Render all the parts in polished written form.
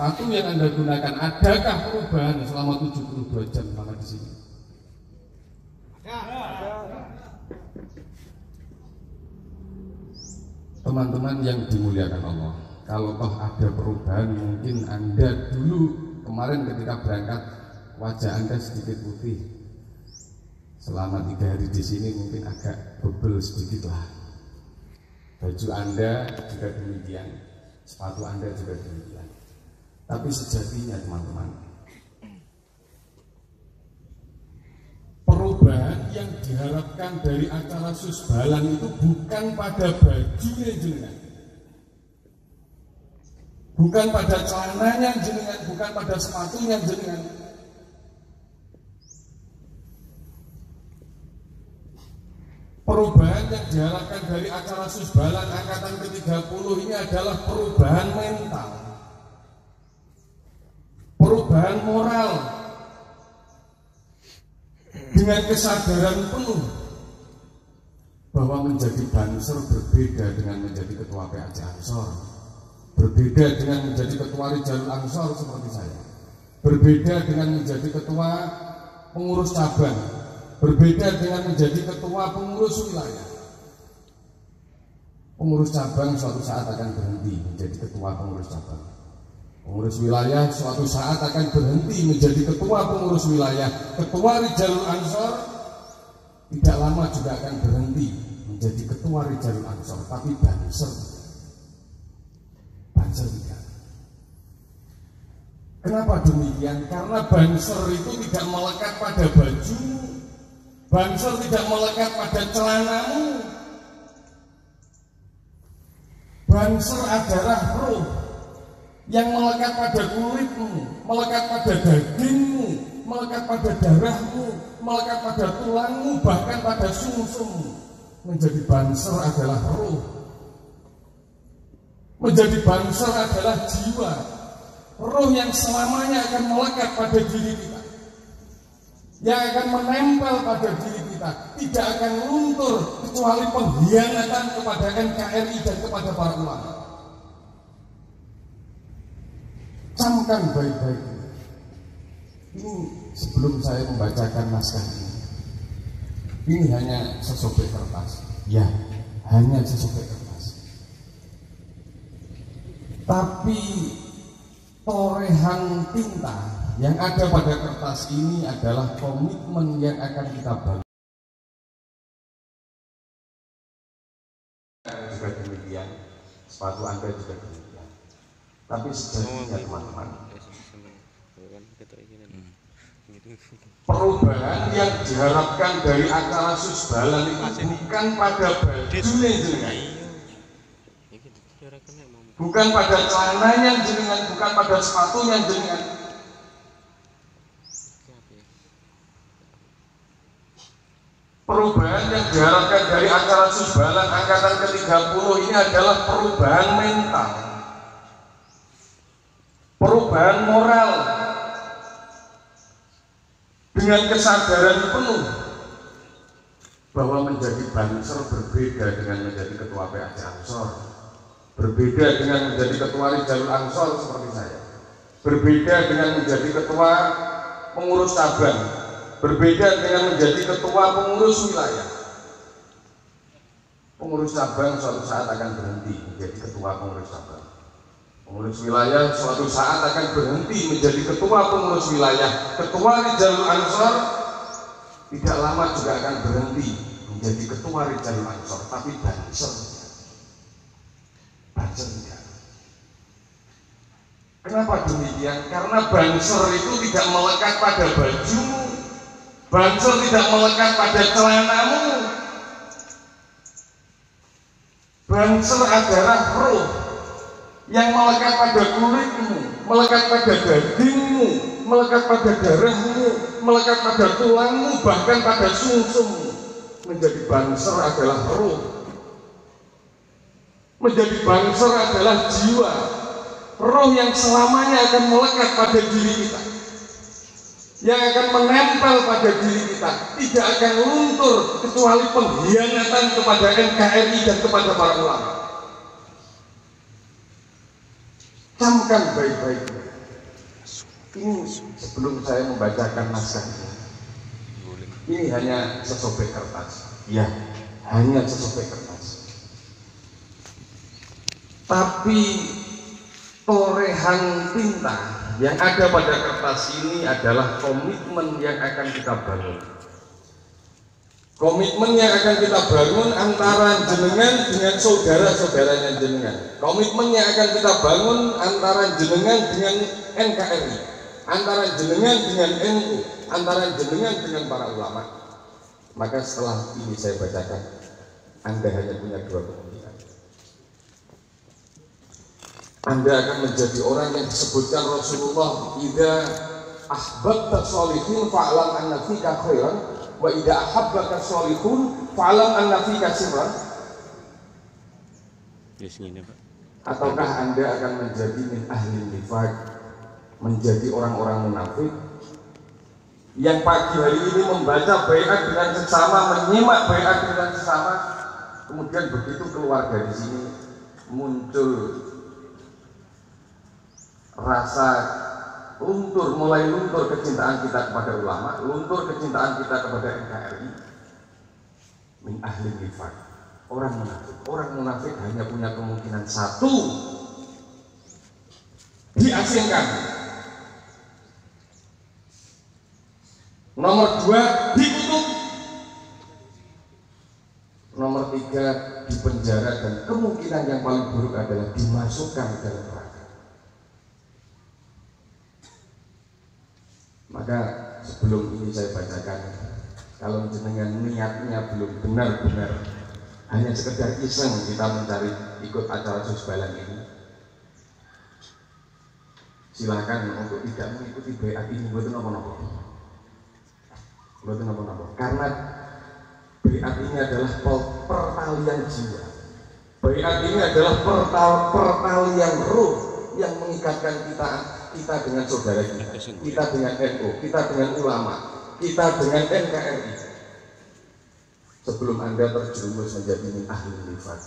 sepatu yang Anda gunakan, adakah perubahan selama 72 jam selama di sini? Teman-teman yang dimuliakan Allah, kalau toh ada perubahan, mungkin Anda dulu kemarin ketika berangkat wajah Anda sedikit putih, selama 3 hari di sini mungkin agak bebel sedikit lah. Baju Anda juga demikian, sepatu Anda juga demikian. Tapi sejatinya teman-teman, perubahan yang diharapkan dari acara Susbalan itu bukan pada bajunya jenengan, bukan pada celananya jenengan, bukan pada sepatunya jenengan. Perubahan yang diharapkan dari acara Susbalan angkatan ke-30 ini adalah perubahan mental, perubahan moral, dengan kesadaran penuh bahwa menjadi banser berbeda dengan menjadi ketua PAC Ansor, berbeda dengan menjadi ketua Rijalul Ansor seperti saya, berbeda dengan menjadi ketua pengurus cabang, berbeda dengan menjadi ketua pengurus wilayah. Pengurus cabang suatu saat akan berhenti menjadi ketua pengurus cabang. Pengurus wilayah suatu saat akan berhenti menjadi ketua pengurus wilayah. Ketua Rijalul Ansor tidak lama juga akan berhenti menjadi ketua Rijalul Ansor. Tapi banser tidak. Kenapa demikian? Karena banser itu tidak melekat pada baju, banser tidak melekat pada celanamu. Banser adalah roh yang melekat pada kulitmu, melekat pada dagingmu, melekat pada darahmu, melekat pada tulangmu, bahkan pada sumsummu. Menjadi banser adalah roh. Menjadi banser adalah jiwa, roh yang selamanya akan melekat pada diri kita, yang akan menempel pada diri kita, tidak akan luntur kecuali pengkhianatan kepada NKRI dan kepada para ulama. Camkan baik-baik. Ini sebelum saya membacakan naskah ini hanya sesobek kertas. Ya, hanya sesobek kertas. Tapi torehan tinta yang ada pada kertas ini adalah komitmen yang akan kita bangun. Juga demikian, sepatu Anda juga demikian. Tapi sejatinya teman-teman, perubahan yang diharapkan dari acara Susbalan itu bukan pada bajunya jenengan, bukan pada celananya jenengan, bukan pada sepatunya jenengan. Perubahan yang diharapkan dari acara Susbalan angkatan ke-30 ini adalah perubahan mental, perubahan moral, dengan kesadaran penuh bahwa menjadi banser berbeda dengan menjadi ketua PAC Ansor, berbeda dengan menjadi ketua Rijalul Ansor seperti saya, berbeda dengan menjadi ketua pengurus cabang, berbeda dengan menjadi ketua pengurus wilayah. Pengurus cabang suatu saat akan berhenti menjadi ketua pengurus cabang. Pengurus wilayah suatu saat akan berhenti menjadi ketua pengurus wilayah. Ketua Rijalul Ansor tidak lama juga akan berhenti menjadi ketua Rijalul Ansor. Tapi banser tidak. Kenapa demikian? Karena banser itu tidak melekat pada bajumu, banser tidak melekat pada celanamu. Banser adalah roh yang melekat pada kulitmu, melekat pada dagingmu, melekat pada darahmu, melekat pada tulangmu, bahkan pada sumsummu. Menjadi banser adalah roh. Menjadi banser adalah jiwa, roh yang selamanya akan melekat pada diri kita, yang akan menempel pada diri kita, tidak akan luntur kecuali pengkhianatan kepada NKRI dan kepada para ulama. Camkan baik-baik. Ini sebelum saya membacakan naskah ini hanya sesobek kertas. Ya, hanya sesobek kertas. Tapi torehan tinta yang ada pada kertas ini adalah komitmen yang akan kita bangun. Komitmen yang akan kita bangun antara jenengan dengan saudara-saudaranya jenengan. Komitmen yang akan kita bangun antara jenengan dengan NKRI, antara jenengan dengan NU, antara jenengan dengan para ulama. Maka setelah ini saya bacakan, Anda hanya punya dua kemungkinan. Anda akan menjadi orang yang disebutkan Rasulullah, "Idza ahbabta sholihin fa'lam anna fika khairan wa idza ahabbaka sholihun fa'lam anna fika sirran." Ataukah Anda akan menjadi min ahli nifaq, menjadi orang-orang munafik yang pagi hari ini membaca baiat dengan sesama, menyimak baiat dengan sesama, kemudian begitu keluar dari sini muncul rasa luntur, mulai luntur kecintaan kita kepada ulama, luntur kecintaan kita kepada NKRI. Min ahli nifaq, orang munafik. Orang munafik hanya punya kemungkinan satu, diasingkan. Nomor dua, dikutuk. Nomor tiga, dipenjara, dan kemungkinan yang paling buruk adalah dimasukkan dalam neraka. Maka sebelum ini saya bacakan, kalau jenengan niatnya belum benar-benar hanya sekedar iseng kita mencari ikut acara susbalan ini, silakan untuk tidak mengikuti baiat ini. Buat apa-apa. Karena baiat ini adalah pertalian jiwa. Baiat ini adalah pertalian ruh yang mengikatkan kita dengan saudara kita dengan NU, kita dengan ulama, kita dengan NKRI. Sebelum Anda terjerumus menjadi min ahli nifaq,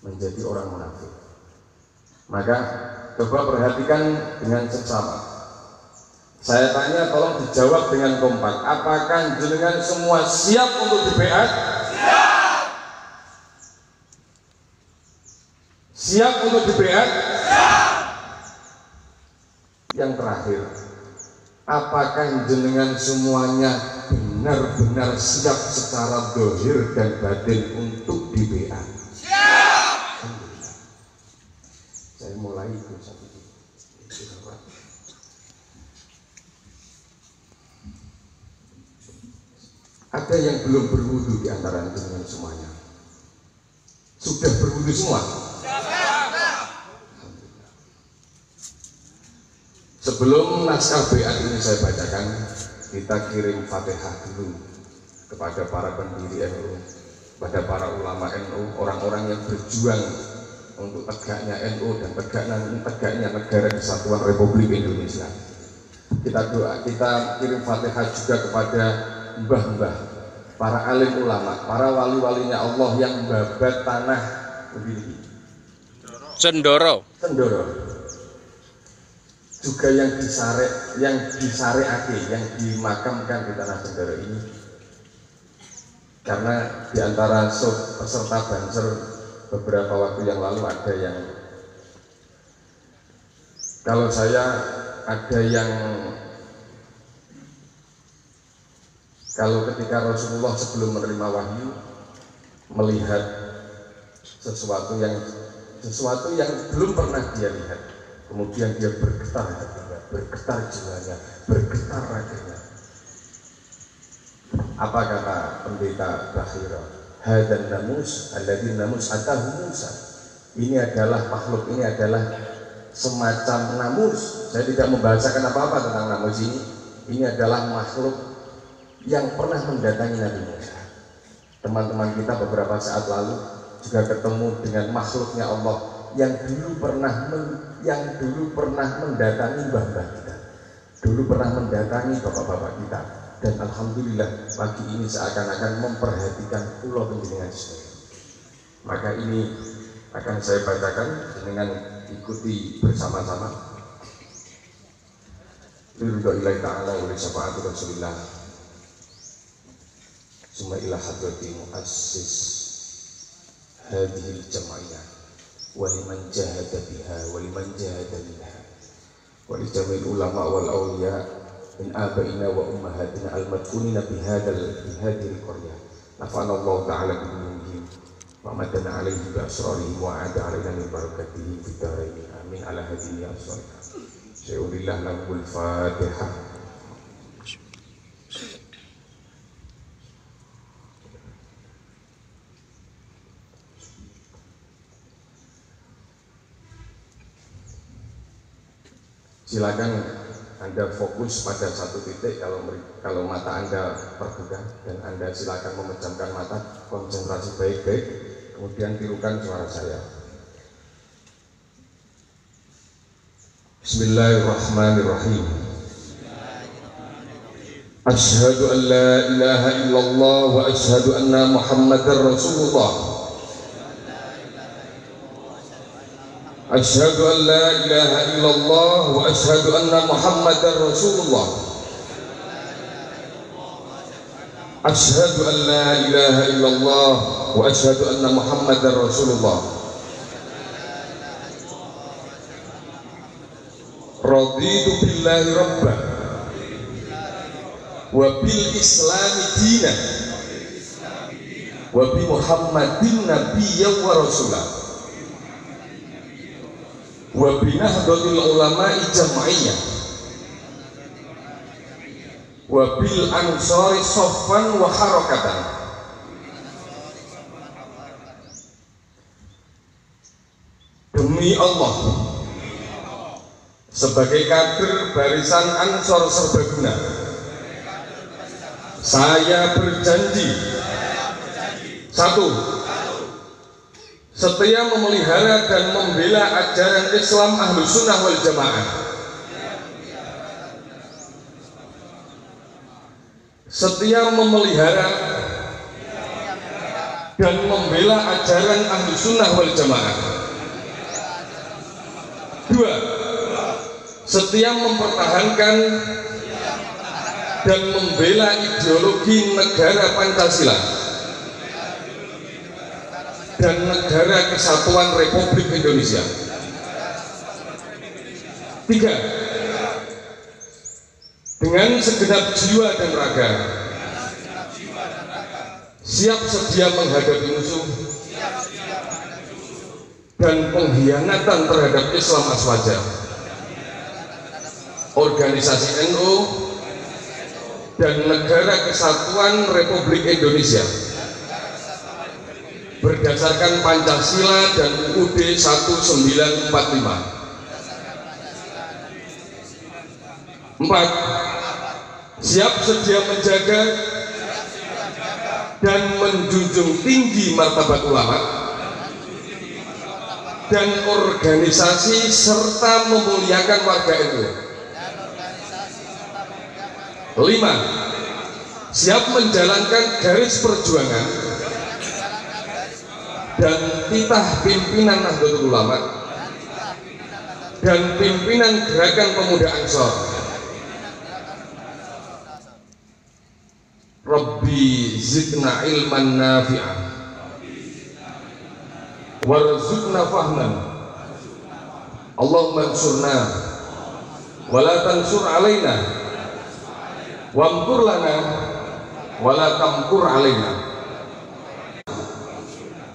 menjadi orang munafik, maka coba perhatikan dengan seksama. Saya tanya, tolong dijawab dengan kompak. Apakah jenengan semua siap untuk di-baiat? Siap. Siap untuk di-baiat? Siap. Yang terakhir, apakah jenengan semuanya benar-benar siap secara zahir dan batin untuk di-baiat? Siap. Saya mulai itu satu. Ada yang belum berwudu di antara jenengan semuanya? Sudah berwudu semua? Sebelum naskah baiat ini saya bacakan, kita kirim Fatihah dulu kepada para pendiri NU, kepada para ulama NU, orang-orang yang berjuang untuk tegaknya NU dan tegaknya negara Kesatuan Republik Indonesia. Kita doa, kita kirim Fatihah juga kepada mbah-mbah, para alim ulama, para wali-walinya Allah yang babat tanah begini. Cendoro. Juga yang disareake, yang dimakamkan di tanah Cendoro ini. Karena di antara peserta banser beberapa waktu yang lalu ada yang, kalau saya ada yang, kalau ketika Rasulullah sebelum menerima wahyu melihat sesuatu yang belum pernah dia lihat, kemudian dia bergetar hatinya, bergetar jiwanya, bergetar raganya. Apa kata pendeta Bahira? Hadan namus alladzi namus atahu Musa. Ini adalah makhluk, ini adalah semacam namus. Saya tidak membahasakan apa-apa tentang namus ini. Ini adalah makhluk yang pernah mendatangi Nabi Musa. Teman-teman kita beberapa saat lalu juga ketemu dengan makhluknya Allah yang dulu pernah mendatangi mbah-mbah kita, dulu pernah mendatangi bapak-bapak kita, dan alhamdulillah pagi ini seakan-akan memperhatikan pulau penjenengan semua. Maka ini akan saya bacakan dengan ikuti bersama-sama. liridha'illahi ta'ala wa li syafa'ati Rasulillah summa ila hadrati muassis hadhil jam'iyah wa liman jahada biha wa liman jahada minha wa li jami'il ulama wal awliya min abaina wa ummahatina al-madfunina bihadhil qaryah nafa'ana Allah ta'ala bihim wa madana alaihi bi asrarihim wa a'ada alaina min barakatihi fid dharain amin ala hadhihi as-salihah syai'ulillah lahul fatihah. Silakan Anda fokus pada satu titik. Kalau mata Anda terbuka dan Anda silakan memejamkan mata, konsentrasi baik-baik, kemudian tirukan suara saya. Bismillahirrahmanirrahim. Asyhadu an la ilaha illallah wa asyhadu anna Muhammadar Rasulullah. Asyhadu an la ilaha illallah wa asyhadu anna Muhammadar Rasulullah. Asyhadu an la ilaha illallah wa asyhadu anna Muhammadar Rasulullah. Raditu billahi rabban wa bil islami dinan wa bi Muhammadin nabiyyan wa rasulah wa binahdhatil ulama'i jam'iyah wa bil ansari saffan wa harakatan. Demi Allah, sebagai kader barisan Ansor Serbaguna, saya berjanji satu, setia memelihara dan membela ajaran Islam Ahlus Sunnah wal Jamaah. Setia memelihara dan membela ajaran Ahlus Sunnah wal Jamaah. Dua, setia mempertahankan dan membela ideologi negara Pancasila dan negara kesatuan Republik Indonesia. Tiga, dengan segenap jiwa dan raga siap sedia menghadapi musuh dan pengkhianatan terhadap Islam aswaja, organisasi NU dan negara kesatuan Republik Indonesia berdasarkan Pancasila dan UUD 1945. 4. Siap sedia menjaga dan menjunjung tinggi martabat ulama dan organisasi serta memuliakan warga NU. 5. Siap menjalankan garis perjuangan dan titah pimpinan Nahdlatul Ulama dan pimpinan Gerakan Pemuda Ansor. Rabbi zidna ilman nafi'an warzuqna fahman. Allahumma ansurna wa la tansur alaina wamkur lana wa la tamkur alaina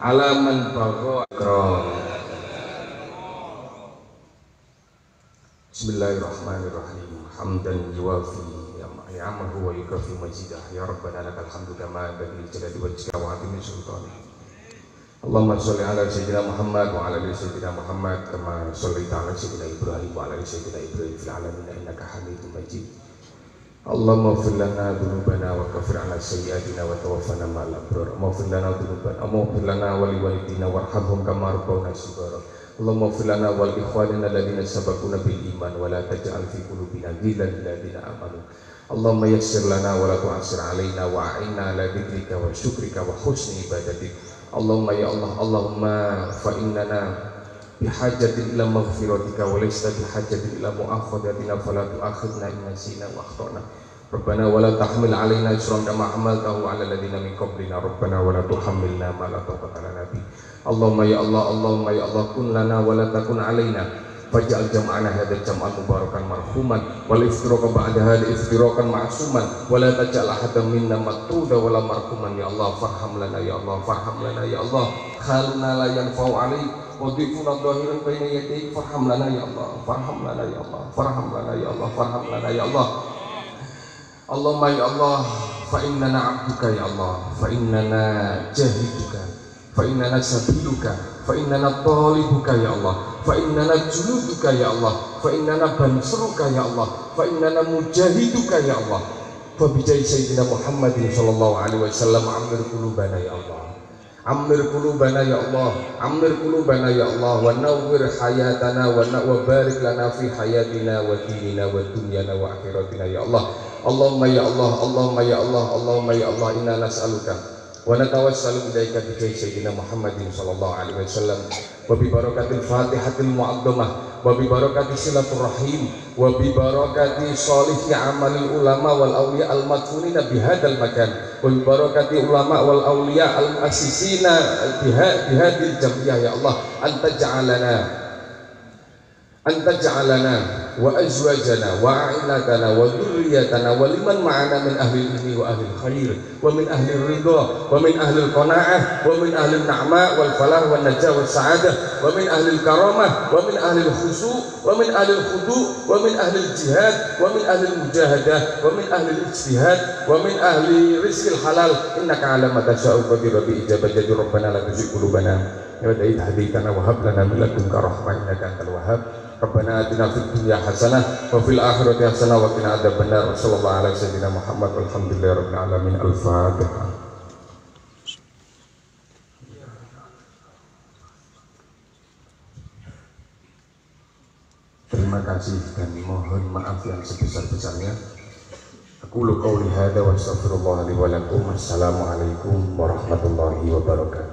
ala man bagha akram. Bismillahirrahmanirrahim. Hamdan yuwafi ni'amahu wa yukafi majidah. Ya Rabbana lakal hamdu kama yanbaghi li jalali wajhika wa 'azimi sultanik. Allahumma sholli ala sayyidina Muhammad wa ala ali sayyidina Muhammad kama shallaita ala sayyidina Ibrahim wa ala ali sayyidina Ibrahim fil alamin innaka Hamidum Majid. Allahumma ighfir lana dhunubana wa kaffir 'anna sayyi'atina wa tawaffana ma'al abrar. Ighfir lana dhunubana wa lana wa liwalidina warhamhum kama rabbawna shighara. Allahumma ighfir lana wa li ikhwanina alladhina sabaquna bil iman wa la taj'al fi qulubina ghillan lil ladzina amanu. Allahumma yassir lana wa la tu'assir 'alaina wa a'inna ala dzikrika wa syukrika wa husni ibadatik. Allahumma ya Allah, Allahumma fa innana bihajatin ila maghfiratika wa laysa bihajatin ila mu'akhadatina fala tu'akhidna in nasina wa akhtana. Rabbana wa la tahmil 'alaina isran kama hamaltahu 'ala alladziina min qablina. Rabbana wa la tuhammilna ma la taqata lana bih. Allahumma ya Allah kun lana wa la takun 'alaina. Faj'al jam'ana hadha jam'an mubarakan marhuman wal iftiraqa ba'da hadha iftirakan ma'suman wa la taj'al ahadan minna matruda wa la marhuman. Ya Allah farham lana ya Allah farham lana ya Allah khaluna la yanfa'u 'alaik wa dhifuna dhahiran baina yadayk farham lana ya Allah farham lana ya Allah farham lana ya Allah farham lana ya Allah. Allahumma ya Allah fa innana 'abduka ya Allah fa innana jahiduka fa innana sabiluka fa innana talibuka ya Allah fa innana juluduka ya Allah fa innana bansuruka ya Allah fa innana mujahiduka ya Allah fa bijai sayyidina Muhammadin sallallahu alaihi wasallam amir qulubana ya Allah amir qulubana ya Allah amir qulubana ya Allah wa nawwir hayatana wa barik lana fi hayatina wa dinina wa dunyana wa akhiratina ya Allah. Allahumma ya Allah Allahumma ya Allah Allahumma ya Allah inna nas'aluka wa natawassalu ilaika bi sayyidina Muhammadin sallallahu alaihi wasallam wa bi barakatil Fatihatil mu'azzamah wa bi barakati silaturrahim wa bi barakati sholihi amalil ulama wal awliya al madfunina bi hadzal makan wa bi barakati ulama wal awliya al muassisina bi hadhil jam'iyah ya Allah anta ja'alana wa azwajana wa a'inatana wa dhurriyyatana wa liman ma'ana min ahli ilmi wa ahli khair wa min ahli ridha wa min ahli qanaah wa min ahli na'ma wal falah wan najah was sa'adah wa min ahli karamah wa min ahli khushu' wa min ahli khudu' wa min ahli jihad wa min ahli mujahadah wa min ahli ijtihad wa min ahli rizqil halal innaka 'ala ma tasha'u qadir bi ijabati rabbana la tuzigh qulubana wa hadina wa hab lana min ladunka rahmah innaka antal wahhab. Rabbana atina fid dunya hasanah wa fil akhirati hasanah wa qina adzabannar. Sallallahu alaihi wasallam Muhammad walhamdulillahirabbil alamin. Al-Fatihah. Terima kasih dan mohon maaf yang sebesar-besarnya. Aqulu qouli hadza wa astaghfirullah li wa lakum. Assalamualaikum warahmatullahi wabarakatuh.